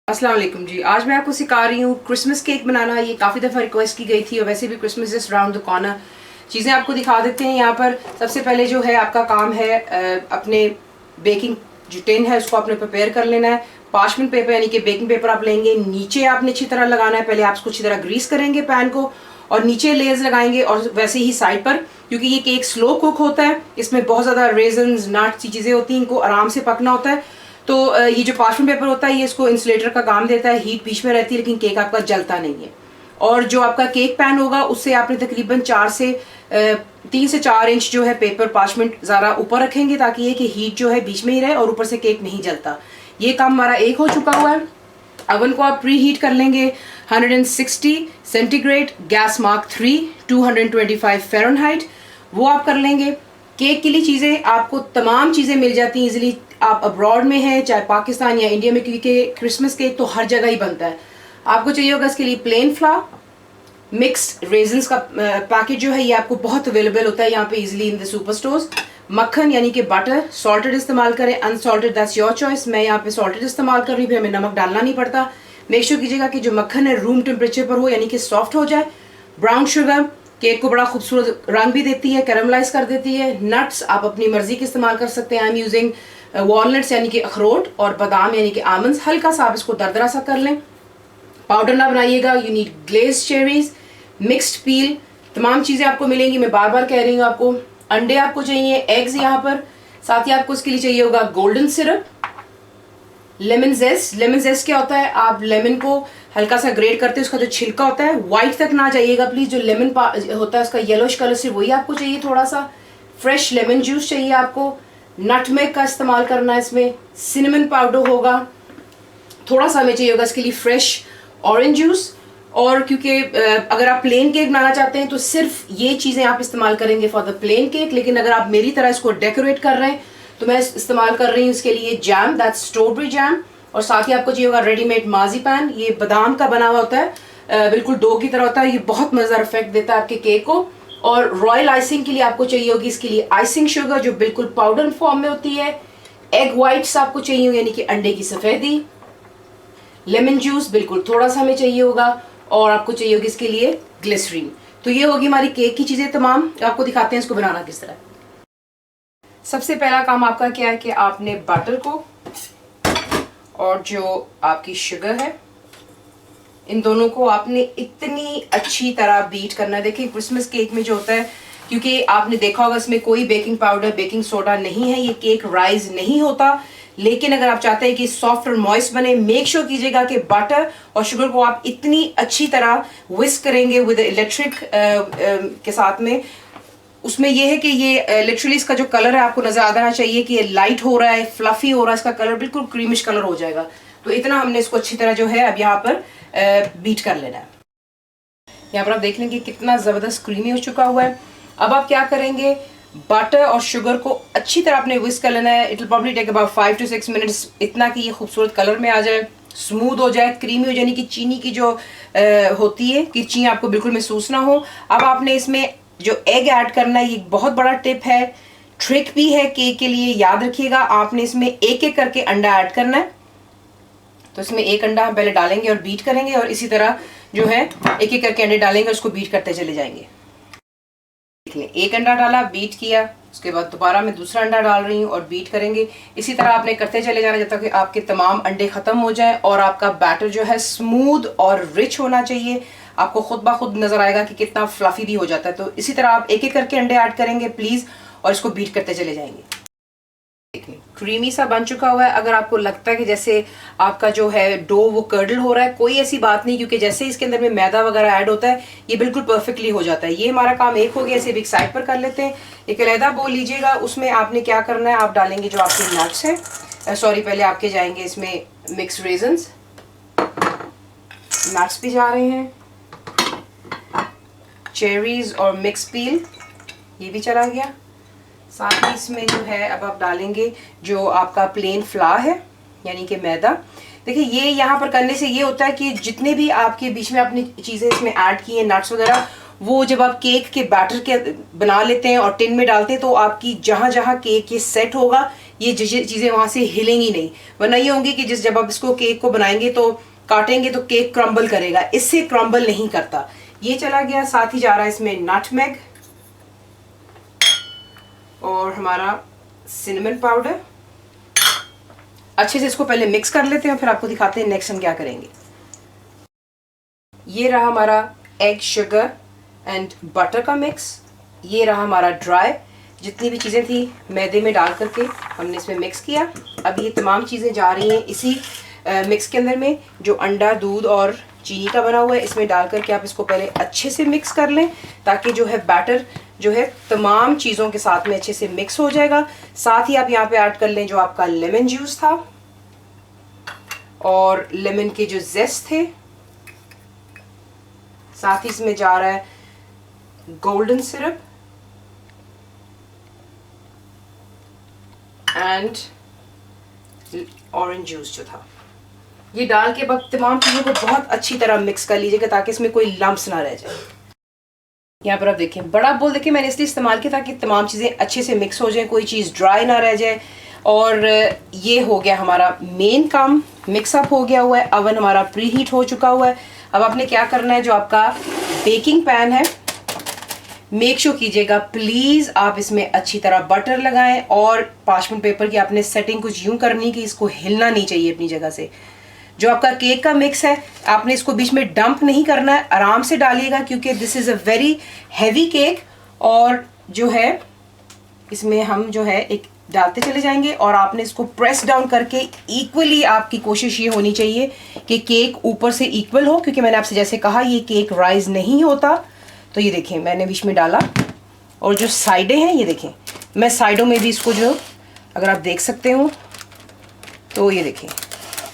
अस्सलाम वालेकुम जी। आज मैं आपको सिखा रही हूँ क्रिसमस केक बनाना। ये काफ़ी दफ़ा रिक्वेस्ट की गई थी और वैसे भी Christmas is round the corner. चीज़ें आपको दिखा देते हैं। यहाँ पर सबसे पहले जो है आपका काम है अपने बेकिंग जो टिन है उसको आपने प्रिपेयर कर लेना है। पार्चमेंट पेपर यानी कि बेकिंग पेपर आप लेंगे, नीचे आपने अच्छी तरह लगाना है। पहले आप उसको अच्छी तरह ग्रीस करेंगे पैन को और नीचे लेयर्स लगाएंगे और वैसे ही साइड पर, क्योंकि ये केक स्लो कुक होता है, इसमें बहुत ज़्यादा रेजन्स नट्स की चीज़ें होती हैं, इनको आराम से पकना होता है। तो ये जो पार्चमेंट पेपर होता है ये इसको इंसुलेटर का काम देता है, हीट बीच में रहती है लेकिन केक आपका जलता नहीं है। और जो आपका केक पैन होगा उससे आपने तकरीबन 3 से 4 इंच जो है पेपर पार्चमेंट ज़रा ऊपर रखेंगे ताकि ये कि हीट जो है बीच में ही रहे और ऊपर से केक नहीं जलता। ये काम हमारा एक हो चुका हुआ है। अवन को आप प्री हीट कर लेंगे 160 सेंटीग्रेड, गैस मार्क 3, 225 फ़ारेनहाइट, वो आप कर लेंगे। केक के लिए चीज़ें आपको तमाम चीज़ें मिल जाती हैं इजीली। आप अब्रॉड में हैं चाहे पाकिस्तान या इंडिया में, क्योंकि क्रिसमस केक तो हर जगह ही बनता है। आपको चाहिए होगा इसके लिए प्लेन फ्लावर, मिक्स्ड रेजन्स का पैकेट जो है ये आपको बहुत अवेलेबल होता है यहाँ पे easily in the super stores. मक्खन यानी कि बटर, सॉल्टेड इस्तेमाल करें, अनसॉल्टेड दैट्स योर चॉइस। मैं यहाँ पे सॉल्टेड इस्तेमाल कर रही हूँ, फिर हमें नमक डालना नहीं पड़ता। मेक श्योर कीजिएगा कि जो मक्खन है रूम टेम्परेचर पर हो यानी कि सॉफ्ट हो जाए। ब्राउन शुगर केक को बड़ा खूबसूरत रंग भी देती है, कैरमलाइज कर देती है। नट्स आप अपनी मर्जी के इस्तेमाल कर सकते हैं। आई एम यूजिंग वॉलनट्स यानी कि अखरोट और बादाम यानी कि आमंड्स। हल्का सा आप इसको दरदरा सा कर लें, पाउडर ना बनाइएगा। You need glace cherries, mixed peel, तमाम चीज़ें आपको मिलेंगी। मैं बार बार कह रही हूँ आपको। अंडे आपको चाहिए, एग्स यहाँ पर। साथ ही आपको इसके लिए चाहिए होगा गोल्डन सिरप, लेमन जेस्ट। लेमन जेस्ट क्या होता है, आप लेमन को हल्का सा ग्रेट करते हैं, उसका जो छिलका होता है व्हाइट तक ना जाइएगा प्लीज। जो लेमन होता है उसका येलोइश कलर से वही आपको चाहिए थोड़ा सा। फ्रेश लेमन जूस चाहिए आपको। नटमेग का इस्तेमाल करना है इसमें। सिनेमन पाउडर होगा, थोड़ा सा हमें चाहिए होगा इसके लिए फ्रेश ऑरेंज जूस। और क्योंकि अगर आप प्लेन केक बनाना चाहते हैं तो सिर्फ ये चीज़ें आप इस्तेमाल करेंगे फॉर द प्लेन केक। लेकिन अगर आप मेरी तरह इसको डेकोरेट कर रहे हैं तो मैं इस्तेमाल कर रही हूँ इसके लिए जैम, दैट्स स्ट्रॉबेरी जैम। और साथ ही आपको चाहिए होगा रेडीमेड माज़ीपान। ये बादाम का बना हुआ होता है, बिल्कुल डो की तरह होता है। ये बहुत मज़ेदार इफेक्ट देता है आपके केक को। और रॉयल आइसिंग के लिए आपको चाहिए होगी इसके लिए आइसिंग शुगर जो बिल्कुल पाउडर फॉर्म में होती है। एग वाइट्स आपको चाहिए होगी यानी कि अंडे की सफ़ेदी। लेमन जूस बिल्कुल थोड़ा सा हमें चाहिए होगा। और आपको चाहिए होगी इसके लिए ग्लिसरीन। तो ये होगी हमारी केक की चीज़ें तमाम। आपको दिखाते हैं इसको बनाना किस तरह। सबसे पहला काम आपका क्या है कि आपने बटर को और जो आपकी शुगर है इन दोनों को आपने इतनी अच्छी तरह बीट करना है। देखिए क्रिसमस केक में जो होता है, क्योंकि आपने देखा होगा इसमें कोई बेकिंग पाउडर बेकिंग सोडा नहीं है, ये केक राइज नहीं होता। लेकिन अगर आप चाहते हैं कि सॉफ्ट और मॉइस्ट बने, मेक श्योर कीजिएगा कि बटर और शुगर को आप इतनी अच्छी तरह विस्क करेंगे विद इलेक्ट्रिक के साथ में। उसमें यह है कि ये लिटरली इसका जो कलर है आपको नजर आना चाहिए कि ये लाइट हो रहा है, फ्लफी हो रहा है, इसका कलर बिल्कुल क्रीमिश कलर हो जाएगा। तो इतना हमने इसको अच्छी तरह जो है अब यहाँ पर बीट कर लेना है। यहाँ पर आप देख लेंगे कितना ज़बरदस्त क्रीमी हो चुका हुआ है। अब आप क्या करेंगे, बटर और शुगर को अच्छी तरह आपने विस्क कर लेना है। It will probably take about 5 to 6 minutes, इतना कि ये खूबसूरत कलर में आ जाए, स्मूथ हो जाए, क्रीमी हो जाए, यानी कि चीनी की जो होती है किरची आपको बिल्कुल महसूस ना हो। अब आपने इसमें जो एग ऐड करना है, ये बहुत बड़ा टिप है, ट्रिक भी है केक के लिए, याद रखिएगा। आपने इसमें एक एक करके अंडा ऐड करना है। तो इसमें एक अंडा हम पहले डालेंगे और बीट करेंगे और इसी तरह जो है एक एक करके अंडे डालेंगे, उसको बीट करते चले जाएंगे। एक अंडा डाला, बीट किया, उसके बाद दोबारा मैं दूसरा अंडा डाल रही हूँ और बीट करेंगे। इसी तरह आपने करते चले जाना जब तक कि आपके तमाम अंडे खत्म हो जाएं और आपका बैटर जो है स्मूथ और रिच होना चाहिए। आपको खुद ब खुद नजर आएगा कि कितना फ्लफी भी हो जाता है। तो इसी तरह आप एक एक करके अंडे ऐड करेंगे प्लीज और इसको बीट करते चले जाएंगे। क्रीमी सा बन चुका हुआ है। अगर आपको लगता है कि जैसे आपका जो है डो वो कर्डल हो रहा है, कोई ऐसी बात नहीं, क्योंकि जैसे इसके अंदर में मैदा वगैरह ऐड होता है ये बिल्कुल परफेक्टली हो जाता है। ये हमारा काम एक हो गया। इसे एक साइड पर कर लेते हैं। एक अलहदा बोल लीजिएगा, उसमें आपने क्या करना है, आप डालेंगे जो आपके नट्स हैं, सॉरी पहले आपके जाएंगे इसमें मिक्स रेजन्स, नट्स भी जा रहे हैं, चेरीज और मिक्स पील ये भी चला गया। साथ ही इसमें जो है अब आप डालेंगे जो आपका प्लेन फ्लावर है यानी कि मैदा। देखिए ये यहाँ पर करने से ये होता है कि जितने भी आपके बीच में आपने चीज़ें इसमें ऐड की हैं, नट्स वगैरह, वो जब आप केक के बैटर के बना लेते हैं और टिन में डालते हैं तो आपकी जहाँ जहाँ केक ये सेट होगा ये चीज़ें वहाँ से हिलेंगी नहीं, वरना ये होंगी कि जब आप इसको केक को बनाएंगे तो काटेंगे तो केक क्रम्बल करेगा, इससे क्रम्बल नहीं करता। ये चला गया। साथ ही जा रहा है इसमें नटमेग और हमारा सिनेमन पाउडर। अच्छे से इसको पहले मिक्स कर लेते हैं, फिर आपको दिखाते हैं नेक्स्ट हम क्या करेंगे। ये रहा हमारा एग शुगर एंड बटर का मिक्स। ये रहा हमारा ड्राई, जितनी भी चीज़ें थी मैदे में डाल करके हमने इसमें मिक्स किया। अब ये तमाम चीज़ें जा रही हैं इसी मिक्स के अंदर में, जो अंडा, दूध और चीनी का बना हुआ है, इसमें डाल करके आप इसको पहले अच्छे से मिक्स कर लें, ताकि जो है बैटर जो है तमाम चीज़ों के साथ में अच्छे से मिक्स हो जाएगा। साथ ही आप यहाँ पे ऐड कर लें जो आपका लेमन जूस था और लेमन के जो जेस्ट थे। साथ ही इसमें जा रहा है golden syrup and orange juice जो था। ये डाल के अब तमाम चीज़ों को बहुत अच्छी तरह मिक्स कर लीजिएगा ताकि इसमें कोई लम्प्स ना रह जाए। यहाँ पर आप देखें, बड़ा बोल देखिए मैंने इसलिए इस्तेमाल किया ताकि तमाम चीज़ें अच्छे से मिक्स हो जाएं, कोई चीज़ ड्राई ना रह जाए। और ये हो गया हमारा मेन काम, मिक्सअप हो गया हुआ है। अवन हमारा प्री हीट हो चुका हुआ है। अब आपने क्या करना है, जो आपका बेकिंग पैन है, मेक श्योर कीजिएगा प्लीज़ आप इसमें अच्छी तरह बटर लगाएं और पार्चमेंट पेपर की आपने सेटिंग कुछ यूँ करनी कि इसको हिलना नहीं चाहिए अपनी जगह से। जो आपका केक का मिक्स है आपने इसको बीच में डंप नहीं करना है, आराम से डालिएगा क्योंकि this is a very heavy cake. और जो है इसमें हम जो है एक डालते चले जाएंगे और आपने इसको प्रेस डाउन करके इक्वली, आपकी कोशिश ये होनी चाहिए कि केक ऊपर से इक्वल हो, क्योंकि मैंने आपसे जैसे कहा ये केक राइज नहीं होता। तो ये देखें मैंने बीच में डाला और जो साइडें हैं ये देखें, मैं साइडों में भी इसको जो अगर आप देख सकते हो तो ये देखें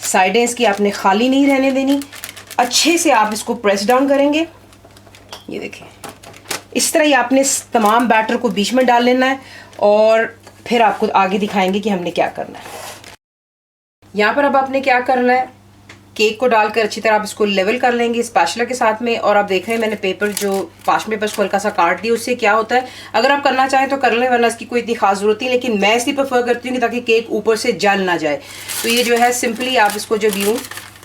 साइडें इसकी आपने खाली नहीं रहने देनी। अच्छे से आप इसको प्रेस डाउन करेंगे, ये देखें इस तरह ही आपने तमाम बैटर को बीच में डाल लेना है और फिर आपको आगे दिखाएंगे कि हमने क्या करना है। यहाँ पर अब आपने क्या करना है, केक को डालकर अच्छी तरह आप इसको लेवल कर लेंगे स्पैचुला के साथ में। और आप देख रहे हैं मैंने पेपर जो पार्चमेंट पेपर को हल्का सा काट दिया, उससे क्या होता है अगर आप करना चाहें तो कर लें, वरना इसकी कोई इतनी खास जरूरत नहीं, लेकिन मैं इसलिए प्रेफर करती हूँ ताकि केक ऊपर से जल ना जाए। तो ये जो है सिंपली आप इसको जब यूँ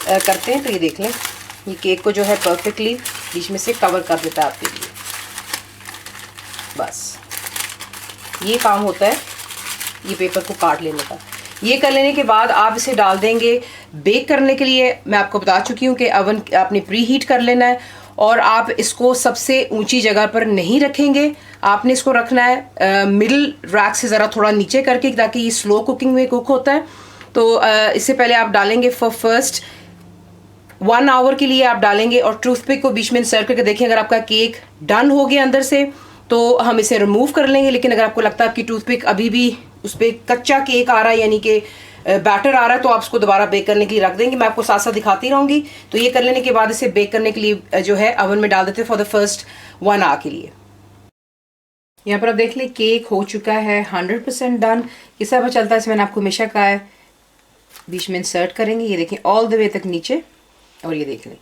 करते हैं तो ये देख लें ये केक को जो है परफेक्टली बीच में से कवर कर देता है आपके लिए। बस ये काम होता है ये पेपर को काट लेने का। ये कर लेने के बाद आप इसे डाल देंगे बेक करने के लिए। मैं आपको बता चुकी हूँ कि अवन आपने प्री हीट कर लेना है और आप इसको सबसे ऊंची जगह पर नहीं रखेंगे, आपने इसको रखना है मिडिल रैक से ज़रा थोड़ा नीचे करके, ताकि ये स्लो कुकिंग में कुक होता है। तो इससे पहले आप डालेंगे फॉर फर्स्ट 1 आवर के लिए आप डालेंगे और टूथपिक को बीच में इंसर्ट करके देखें अगर आपका केक डन हो गया अंदर से तो हम इसे रिमूव कर लेंगे। लेकिन अगर आपको लगता है आपकी टूथपिक अभी भी उस पर कच्चा केक आ रहा है, यानी कि बैटर आ रहा है, तो आप उसको दोबारा बेक करने के लिए रख देंगे। मैं आपको साथ साथ दिखाती रहूँगी। तो ये कर लेने के बाद इसे बेक करने के लिए जो है ओवन में डाल देते हैं फॉर द फर्स्ट 1 आवर के लिए। यहाँ पर आप देख लें केक हो चुका है 100% डन। किस तरह चलता है, इसमें मैंने आपको हमेशा कहा है बीच में इंसर्ट करेंगे, ये देखें ऑल द वे तक नीचे, और ये देख लें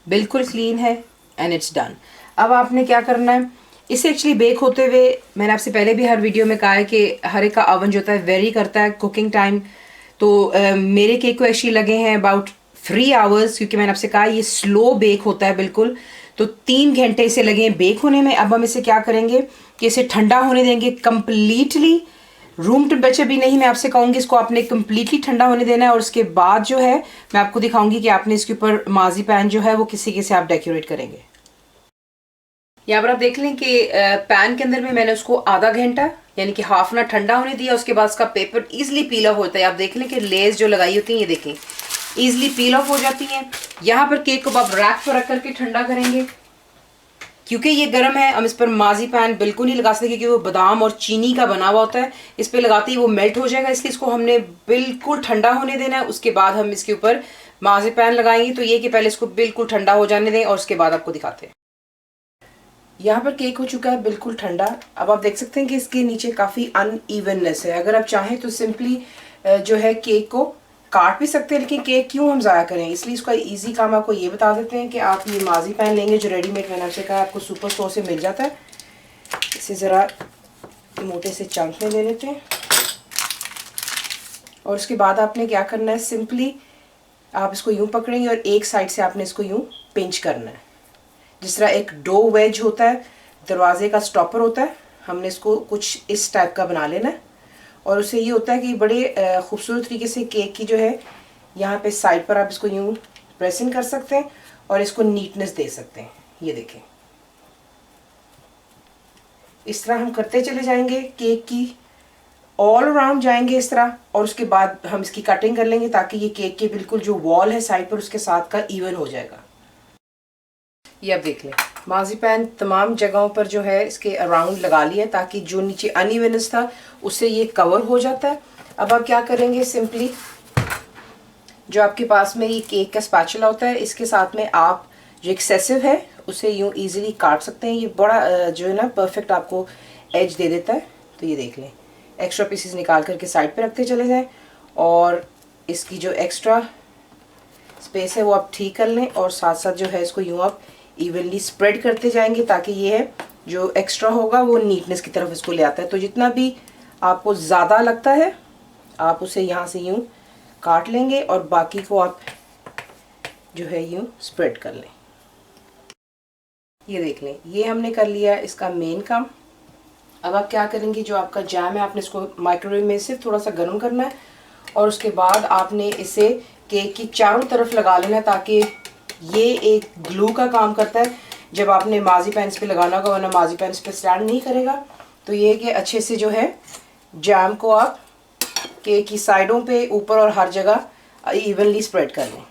बिल्कुल क्लीन है एंड इट्स डन। अब आपने क्या करना है, इसे एक्चुअली बेक होते हुए मैंने आपसे पहले भी हर वीडियो में कहा है कि हर एक का ओवन जो होता है वेरी करता है कुकिंग टाइम। तो मेरे केक को एक्चुअली लगे हैं अबाउट 3 आवर्स, क्योंकि मैंने आपसे कहा ये स्लो बेक होता है बिल्कुल। तो 3 घंटे इसे लगे हैं बेक होने में। अब हम इसे क्या करेंगे कि इसे ठंडा होने देंगे कम्प्लीटली, रूम टेम्परेचर भी नहीं, मैं आपसे कहूँगी इसको आपने कम्प्लीटली ठंडा होने देना है। और उसके बाद जो है मैं आपको दिखाऊंगी कि आपने इसके ऊपर माजी पैन जो है वो किसी से आप डेकोरेट करेंगे। यहाँ पर आप देख लें कि पैन के अंदर में मैंने उसको आधा घंटा यानी कि हाफ एन आवर ठंडा होने दिया। उसके बाद उसका पेपर इजीली पील ऑफ होता है। आप देख लें कि लेस जो लगाई होती है ये देखें इजीली पील ऑफ हो जाती हैं। यहाँ पर केक को आप रैक पर रख करके ठंडा करेंगे, क्योंकि ये गर्म है हम इस पर माजी पैन बिल्कुल नहीं लगा सकते, क्योंकि वो बादाम और चीनी का बना हुआ होता है। इस पर लगाते ही वो मेल्ट हो जाएगा, इसलिए इसको हमने बिल्कुल ठंडा होने देना है। उसके बाद हम इसके ऊपर माजी पैन लगाएंगे। तो ये कि पहले इसको बिल्कुल ठंडा हो जाने दें और उसके बाद आपको दिखाते हैं। यहाँ पर केक हो चुका है बिल्कुल ठंडा। अब आप देख सकते हैं कि इसके नीचे काफ़ी अनइवननेस है। अगर आप चाहें तो सिंपली जो है केक को काट भी सकते हैं, लेकिन केक क्यों हम ज़ाया करें, इसलिए इसका इजी काम आपको ये बता देते हैं कि आप ये माजी पैन लेंगे जो रेडीमेड मैंने आपसे कहा आपको सुपर स्टोर से मिल जाता है। इसे ज़रा मोटे से चंक में ले लेते हैं और उसके बाद आपने क्या करना है, सिंपली आप इसको यूं पकड़ेंगे और एक साइड से आपने इसको यूं पिंच करना है। जिस तरह एक डो वेज होता है, दरवाजे का स्टॉपर होता है, हमने इसको कुछ इस टाइप का बना लेना है। और उससे ये होता है कि बड़े खूबसूरत तरीके से केक की जो है यहाँ पे साइड पर आप इसको यूं प्रेसिंग कर सकते हैं और इसको नीटनेस दे सकते हैं। ये देखें, इस तरह हम करते चले जाएंगे, केक की ऑल अराउंड जाएंगे इस तरह, और उसके बाद हम इसकी कटिंग कर लेंगे ताकि ये केक के बिल्कुल जो वॉल है साइड पर उसके साथ का इवन हो जाएगा। ये आप देख लें, मार्ज़िपैन तमाम जगहों पर जो है इसके अराउंड लगा लिया ताकि जो नीचे अनइवननेस था उससे ये कवर हो जाता है। अब आप क्या करेंगे, सिंपली जो आपके पास में ये केक का स्पैचुला होता है, इसके साथ में आप जो एक्सेसिव है उसे यूँ ईजिली काट सकते हैं। ये बड़ा जो है ना परफेक्ट आपको एज दे देता है। तो ये देख लें, एक्स्ट्रा पीसेस निकाल करके साइड पे रखते चले जाएं और इसकी जो एक्स्ट्रा स्पेस है वो आप ठीक कर लें और साथ साथ जो है इसको यूँ आप इवनली स्प्रेड करते जाएंगे ताकि ये है जो एक्स्ट्रा होगा वो नीटनेस की तरफ इसको ले आता है। तो जितना भी आपको ज़्यादा लगता है आप उसे यहाँ से यूँ काट लेंगे और बाकी को आप जो है यूँ स्प्रेड कर लें। ये देख लें, ये हमने कर लिया इसका मेन काम। अब आप क्या करेंगे, जो आपका जैम है आपने इसको माइक्रोवेव में से थोड़ा सा गर्म करना है और उसके बाद आपने इसे केक की चारों तरफ लगा लेना है ताकि ये एक ग्लू का काम करता है जब आपने मार्ज़िपैन पे लगाना होगा, वरना मार्ज़िपैन पे स्टैंड नहीं करेगा। तो ये कि अच्छे से जो है जैम को आप केक की साइडों पे, ऊपर और हर जगह इवनली स्प्रेड कर लें।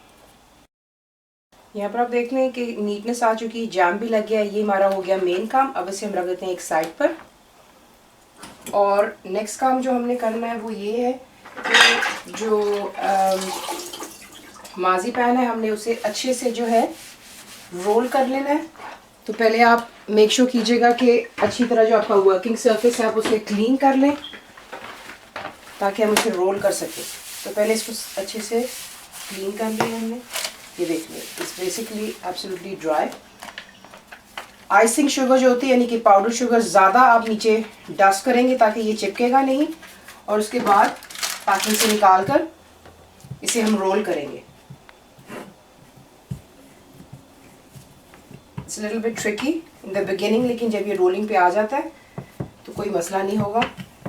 यहाँ पर आप देख लें कि नीटनेस आ चुकी है, जैम भी लग गया है। ये हमारा हो गया मेन काम। अब इसे हम रख देते हैं एक साइड पर। और नेक्स्ट काम जो हमने करना है वो ये है कि जो मार्ज़िपैन है हमने उसे अच्छे से जो है रोल कर लेना है। तो पहले आप मेक श्योर कीजिएगा कि अच्छी तरह जो आपका वर्किंग सरफेस है आप उसे क्लीन कर लें ताकि हम उसे रोल कर सकें। तो पहले इसको अच्छे से क्लीन कर लिया हमने। ये देख लें, it's basically absolutely dry. Icing sugar जो होती है यानी कि पाउडर शुगर ज़्यादा आप नीचे डस्ट करेंगे ताकि ये चिपकेगा नहीं। और उसके बाद पैकिंग से निकाल कर इसे हम रोल करेंगे। It's little bit tricky in the beginning, लेकिन जब ये रोलिंग पे आ जाता है तो कोई मसला नहीं होगा।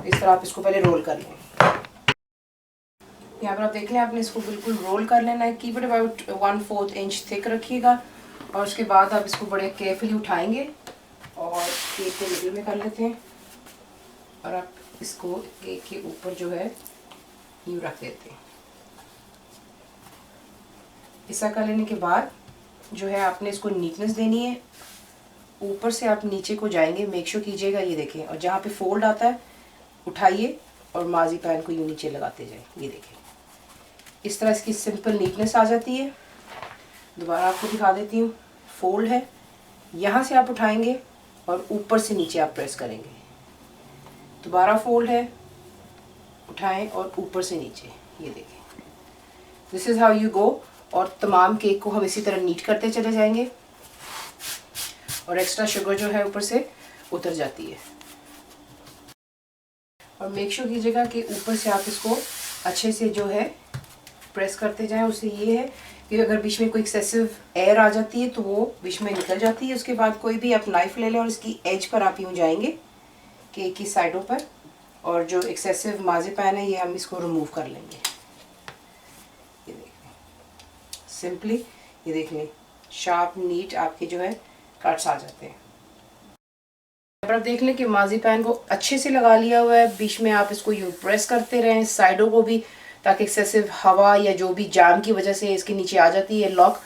इस तरह आप इसको पहले रोल कर लें। यहाँ पर आप देख लें, आपने इसको बिल्कुल रोल कर लेना है। Keep it about 1/4 inch thick रखिएगा और उसके बाद आप इसको बड़े केयरफुली उठाएंगे और केक के मिडिल में कर लेते हैं और आप इसको केक के ऊपर जो है यूँ रख देते हैं। ऐसा कर लेने के बाद जो है आपने इसको नीटनेस देनी है। ऊपर से आप नीचे को जाएंगे, मेक श्योर कीजिएगा, ये देखें, और जहाँ पे फोल्ड आता है उठाइए और मार्ज़िपैन को यूँ नीचे लगाते जाए। ये देखें, इस तरह इसकी सिंपल नीटनेस आ जाती है। दोबारा आपको दिखा देती हूँ, फोल्ड है, यहाँ से आप उठाएंगे और ऊपर से नीचे आप प्रेस करेंगे। दोबारा फोल्ड है, उठाएं और ऊपर से नीचे। ये देखें, this is how you go. और तमाम केक को हम इसी तरह नीट करते चले जाएंगे और एक्स्ट्रा शुगर जो है ऊपर से उतर जाती है। और मेक श्योर कीजिएगा कि ऊपर से आप इसको अच्छे से जो है प्रेस करते जाएं। उससे ये है कि अगर बीच में कोई एक्सेसिव एयर आ जाती है तो वो बीच में निकल जाती है। उसके बाद कोई भी आप नाइफ ले लें और इसकी एज पर आप यूँ जाएंगे केक की साइडों पर, और जो एक्सेसिव मार्ज़िपैन है ये हम इसको रिमूव कर लेंगे। ये देख लें, सिंपली ये देख लें, शार्प नीट आपके जो है कट्स आ जाते हैं। अब आप देख लें कि मार्ज़िपैन को अच्छे से लगा लिया हुआ है। बीच में आप इसको यूँ प्रेस करते रहें, साइडों को भी, ताकि एक्सेसिव हवा या जो भी जाम की वजह से इसके नीचे आ जाती है लॉक,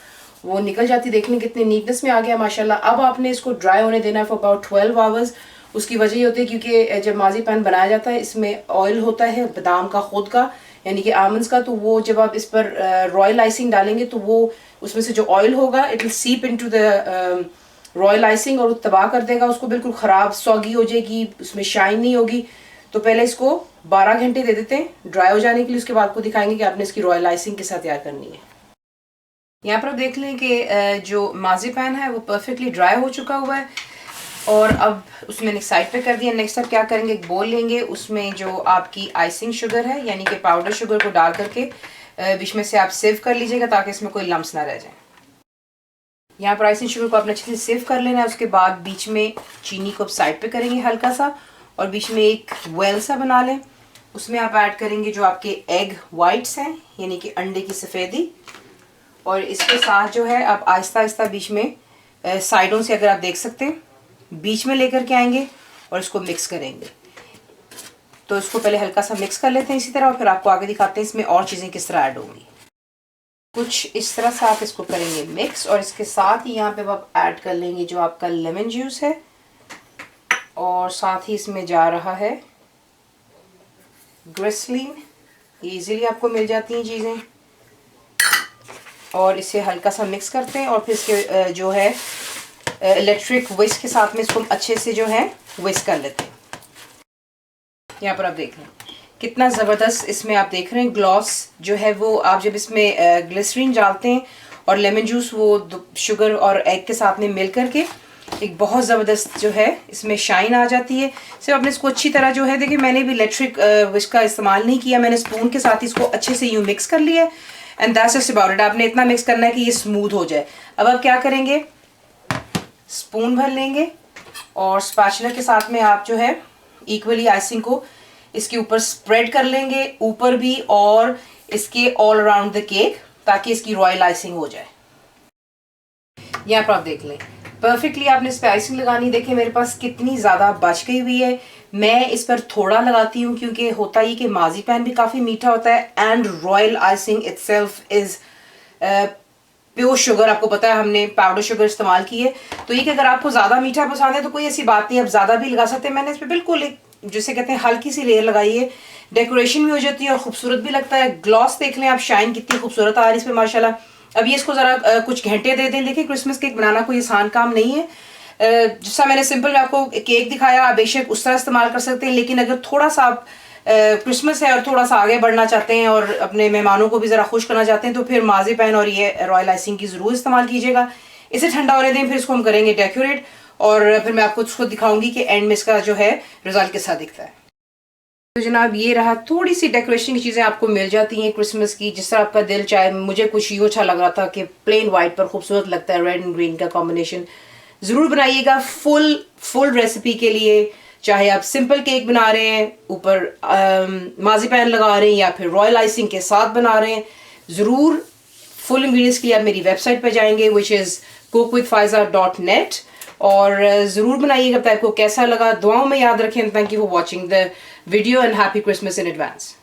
वो निकल जाती है। देखने कितने नीटनेस में आ गया माशाल्लाह। अब आपने इसको ड्राई होने देना है फॉर अबाउट 12 आवर्स। उसकी वजह ये होती है क्योंकि जब मार्ज़िपैन बनाया जाता है इसमें ऑयल होता है बादाम का खुद का, यानी कि आमंड्स का। तो वो जब आप इस पर रॉयल आइसिंग डालेंगे तो वो उसमें से जो ऑयल होगा इट विल सीप इनटू द रॉयल आइसिंग और वो तबाह कर देगा उसको, बिल्कुल ख़राब सॉगी हो जाएगी, उसमें शाइन नहीं होगी। तो पहले इसको 12 घंटे दे देते हैं ड्राई हो जाने के लिए। उसके बाद आपको दिखाएंगे कि आपने इसकी रॉयल आइसिंग के साथ तैयार करनी है। यहाँ पर आप देख लें कि जो मार्ज़िपैन है वो परफेक्टली ड्राई हो चुका हुआ है। और अब उसमें एक साइड पे कर दिया। नेक्स्ट अब क्या करेंगे, एक बोल लेंगे, उसमें जो आपकी आइसिंग शुगर है यानी कि पाउडर शुगर को डाल करके बीच में से आप सेव कर लीजिएगा ताकि इसमें कोई लम्स ना रह जाए। यहाँ पर आइसिंग शुगर को आपने अच्छे से सेव कर लेना है। उसके बाद बीच में चीनी को साइड पे करेंगे हल्का सा, और बीच में एक वेल सा बना लें। उसमें आप ऐड करेंगे जो आपके एग वाइट्स हैं यानी कि अंडे की सफ़ेदी, और इसके साथ जो है आप आहिस्ता आहिस्ता बीच में साइडों से अगर आप देख सकते हैं बीच में लेकर के आएंगे और इसको मिक्स करेंगे। तो इसको पहले हल्का सा मिक्स कर लेते हैं इसी तरह, और फिर आपको आगे दिखाते हैं इसमें और चीज़ें किस तरह ऐड होंगी। कुछ इस तरह से आप इसको करेंगे मिक्स, और इसके साथ ही यहाँ पे आप ऐड कर लेंगे जो आपका लेमन जूस है, और साथ ही इसमें जा रहा है ग्लिसरीन। इजीली आपको मिल जाती हैं चीज़ें, और इसे हल्का सा मिक्स करते हैं, और फिर इसके जो है इलेक्ट्रिक विस्क के साथ में इसको अच्छे से जो है विस्क कर लेते हैं। यहाँ पर आप देख रहे हैं कितना ज़बरदस्त इसमें आप देख रहे हैं ग्लॉस जो है वो, आप जब इसमें ग्लिसरीन डालते हैं और लेमन जूस वो शुगर और एग के साथ में मिल करके एक बहुत ज़बरदस्त जो है इसमें शाइन आ जाती है। सिर्फ आपने इसको अच्छी तरह जो है, देखिए मैंने भी इलेक्ट्रिक विस्क का इस्तेमाल नहीं किया, मैंने स्पून के साथ इसको अच्छे से यूँ मिक्स कर लिया, and that's just about it. आपने इतना मिक्स करना है कि ये स्मूथ हो जाए। अब आप क्या करेंगे, स्पून भर लेंगे और स्पैचुला के साथ में आप जो है इक्वली आइसिंग को इसके ऊपर स्प्रेड कर लेंगे, ऊपर भी और इसके ऑल अराउंड द केक, ताकि इसकी रॉयल आइसिंग हो जाए। यहाँ पर आप देख लें परफेक्टली आपने इस पर आइसिंग लगानी। देखिए मेरे पास कितनी ज़्यादा बच गई हुई है। मैं इस पर थोड़ा लगाती हूँ क्योंकि होता ही कि मार्ज़ीपैन भी काफ़ी मीठा होता है, and royal icing itself is pure sugar. आपको पता है हमने पाउडर शुगर इस्तेमाल की है, तो ये कि अगर आपको ज़्यादा मीठा पसंद है तो कोई ऐसी बात नहीं, आप ज़्यादा भी लगा सकते हैं। मैंने इस पर बिल्कुल एक जिसे कहते हैं हल्की सी लेयर लगाई है, डेकोरेशन भी हो जाती है और खूबसूरत भी लगता है। ग्लॉस देख लें आप, शाइन कितनी खूबसूरत आ रही है इस पर माशाल्लाह। अब ये इसको ज़रा कुछ घंटे दे दें। देखिए क्रिसमस केक बनाना कोई आसान काम नहीं है। जिसका मैंने सिंपल आपको केक दिखाया, आप बेशक उस तरह इस्तेमाल कर सकते हैं, लेकिन अगर थोड़ा सा आप क्रिसमस है और थोड़ा सा आगे बढ़ना चाहते हैं और अपने मेहमानों को भी ज़रा खुश करना चाहते हैं, तो फिर मार्ज़ीपैन और ये रॉयल आइसिंग की ज़रूर इस्तेमाल कीजिएगा। इसे ठंडा होने दें, फिर इसको हम करेंगे डेकोरेट, और फिर मैं आपको उसको दिखाऊंगी कि एंड में इसका जो है रिजल्ट कैसा दिखता है। तो जनाब ये रहा, थोड़ी सी डेकोरेशन की चीज़ें आपको मिल जाती हैं क्रिसमस की, जिस तरह आपका दिल चाहे। मुझे कुछ यूँ अच्छा लग रहा था कि प्लेन वाइट पर खूबसूरत लगता है, रेड एंड ग्रीन का कॉम्बिनेशन। ज़रूर बनाइएगा फुल रेसिपी के लिए, चाहे आप सिंपल केक बना रहे हैं, ऊपर मार्ज़ीपैन लगा रहे हैं, या फिर रॉयल आइसिंग के साथ बना रहे हैं। ज़रूर फुल इंग्रीडियंट्स के लिए आप मेरी वेबसाइट पर जाएंगे, विच इज़ cookwithfaiza.net, और ज़रूर बनाइएगा। आपको कैसा लगा दुआओं में याद रखें। Thank you for watching the video and happy Christmas in advance.